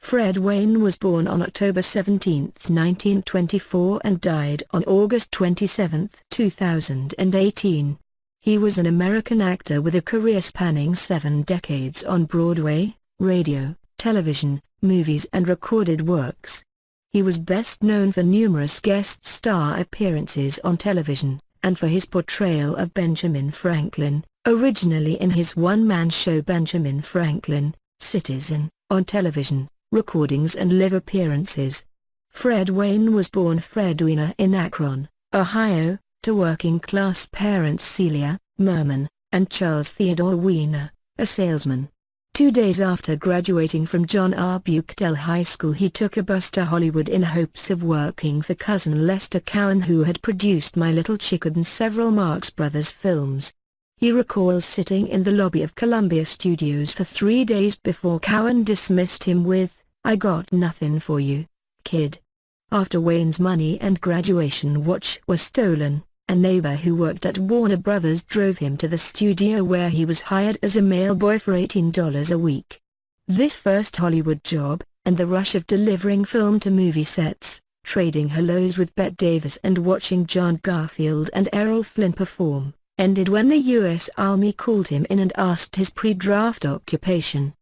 Fred Wayne was born on October 17, 1924 and died on August 27, 2018. He was an American actor with a career spanning 7 decades on Broadway, radio, television, movies and recorded works. He was best known for numerous guest star appearances on television, and for his portrayal of Benjamin Franklin, originally in his one-man show Benjamin Franklin, Citizen, on television, recordings and live appearances. Fred Wayne was born Fred Weiner in Akron, Ohio, to working-class parents Celia Merman and Charles Theodore Weiner, a salesman. 2 days after graduating from John R. Buchtel High School, he took a bus to Hollywood in hopes of working for cousin Lester Cowan, who had produced My Little Chicken and several Marx Brothers films. He recalls sitting in the lobby of Columbia Studios for 3 days before Cowan dismissed him with, "I got nothing for you, kid." After Wayne's money and graduation watch were stolen, a neighbor who worked at Warner Brothers drove him to the studio, where he was hired as a mailboy for $18 a week. This first Hollywood job, and the rush of delivering film to movie sets, trading hellos with Bette Davis and watching John Garfield and Errol Flynn perform, ended when the U.S. Army called him in and asked his pre-draft occupation.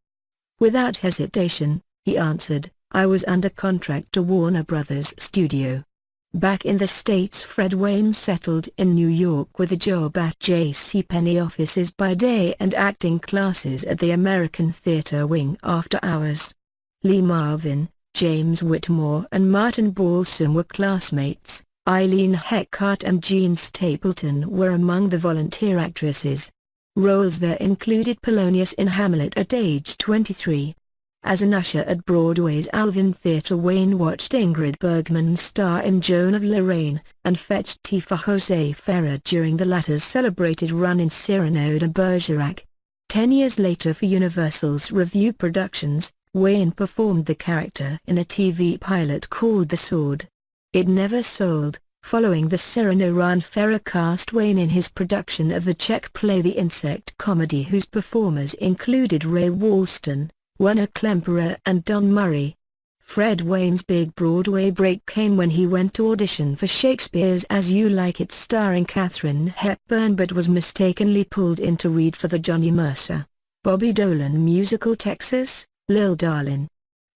Without hesitation, he answered, "I was under contract to Warner Brothers Studio." Back in the States, Fred Wayne settled in New York with a job at JCPenney offices by day and acting classes at the American Theater Wing after hours. Lee Marvin, James Whitmore and Martin Balsam were classmates. Eileen Heckart and Jean Stapleton were among the volunteer actresses. Roles there included Polonius in Hamlet at age 23. As an usher at Broadway's Alvin Theatre, Wayne watched Ingrid Bergman star in Joan of Lorraine, and fetched tea for José Ferrer during the latter's celebrated run in Cyrano de Bergerac. 10 years later, for Universal's Revue Productions, Wayne performed the character in a TV pilot called The Sword. It never sold. Following the Cyrano run, Ferrer cast Wayne in his production of the Czech play The Insect Comedy, whose performers included Ray Walston, Werner Klemperer and Don Murray. Fred Wayne's big Broadway break came when he went to audition for Shakespeare's As You Like It starring Katharine Hepburn, but was mistakenly pulled in to read for the Johnny Mercer, Bobby Dolan musical Texas, Lil Darlin'.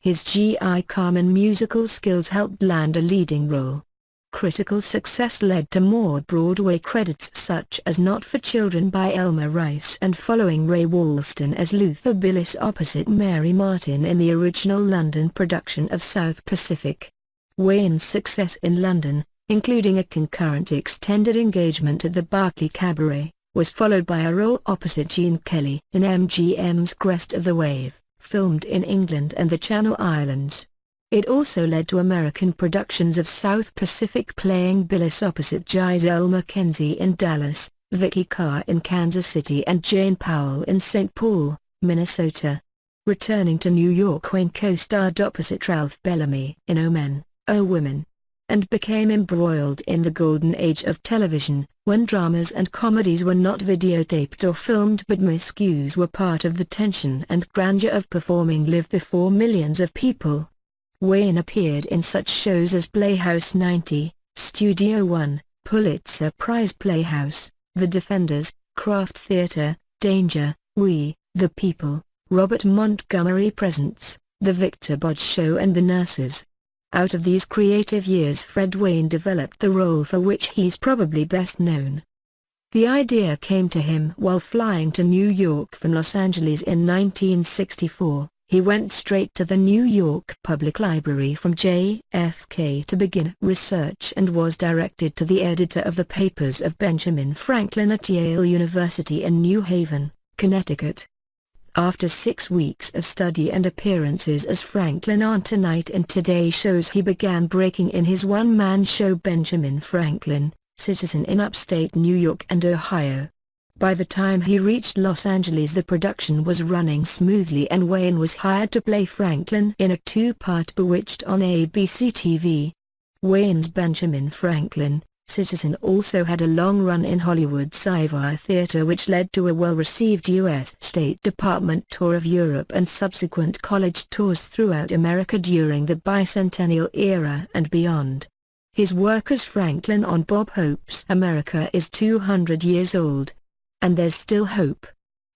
His G.I. Carmen musical skills helped land a leading role. Critical success led to more Broadway credits such as Not for Children by Elmer Rice and following Ray Walston as Luther Billis opposite Mary Martin in the original London production of South Pacific. Wayne's success in London, including a concurrent extended engagement at the Berkeley Cabaret, was followed by a role opposite Gene Kelly in MGM's Crest of the Wave, filmed in England and the Channel Islands. It also led to American productions of South Pacific, playing Billis opposite Giselle McKenzie in Dallas, Vicky Carr in Kansas City and Jane Powell in St. Paul, Minnesota. Returning to New York, Wayne co-starred opposite Ralph Bellamy in O Men, O Women, and became embroiled in the golden age of television, when dramas and comedies were not videotaped or filmed but miscues were part of the tension and grandeur of performing live before millions of people. Wayne appeared in such shows as Playhouse 90, Studio One, Pulitzer Prize Playhouse, The Defenders, Kraft Theater, Danger, We, The People, Robert Montgomery Presents, The Victor Budge Show and The Nurses. Out of these creative years, Fred Wayne developed the role for which he's probably best known. The idea came to him while flying to New York from Los Angeles in 1964. He went straight to the New York Public Library from JFK to begin research and was directed to the editor of the Papers of Benjamin Franklin at Yale University in New Haven, Connecticut. After 6 weeks of study and appearances as Franklin on Tonight and Today shows, he began breaking in his one-man show Benjamin Franklin, Citizen in upstate New York and Ohio. By the time he reached Los Angeles, the production was running smoothly and Wayne was hired to play Franklin in a 2-part Bewitched on ABC TV. Wayne's Benjamin Franklin, Citizen also had a long run in Hollywood's Sci-Fi Theater, which led to a well-received U.S. State Department tour of Europe and subsequent college tours throughout America during the bicentennial era and beyond. His work as Franklin on Bob Hope's America is 200 years old. And There's Still Hope,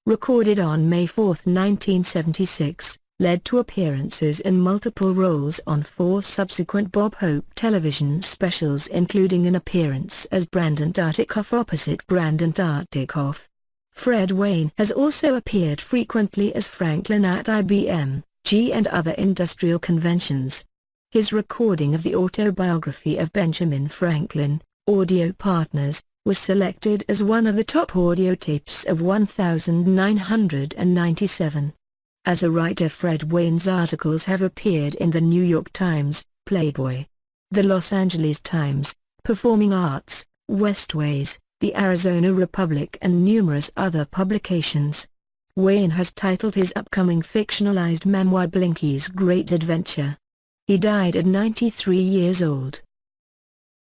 recorded on May 4, 1976, led to appearances in multiple roles on 4 subsequent Bob Hope television specials, including an appearance as Brandon Tartikoff opposite Brandon Tartikoff. Fred Wayne has also appeared frequently as Franklin at IBM, GE and other industrial conventions. His recording of the autobiography of Benjamin Franklin, Audio Partners, was selected as one of the top audio tapes of 1997. As a writer, Fred Wayne's articles have appeared in the New York Times, Playboy, the Los Angeles Times, Performing Arts, Westways, the Arizona Republic and numerous other publications. Wayne has titled his upcoming fictionalized memoir Blinky's Great Adventure. He died at 93 years old.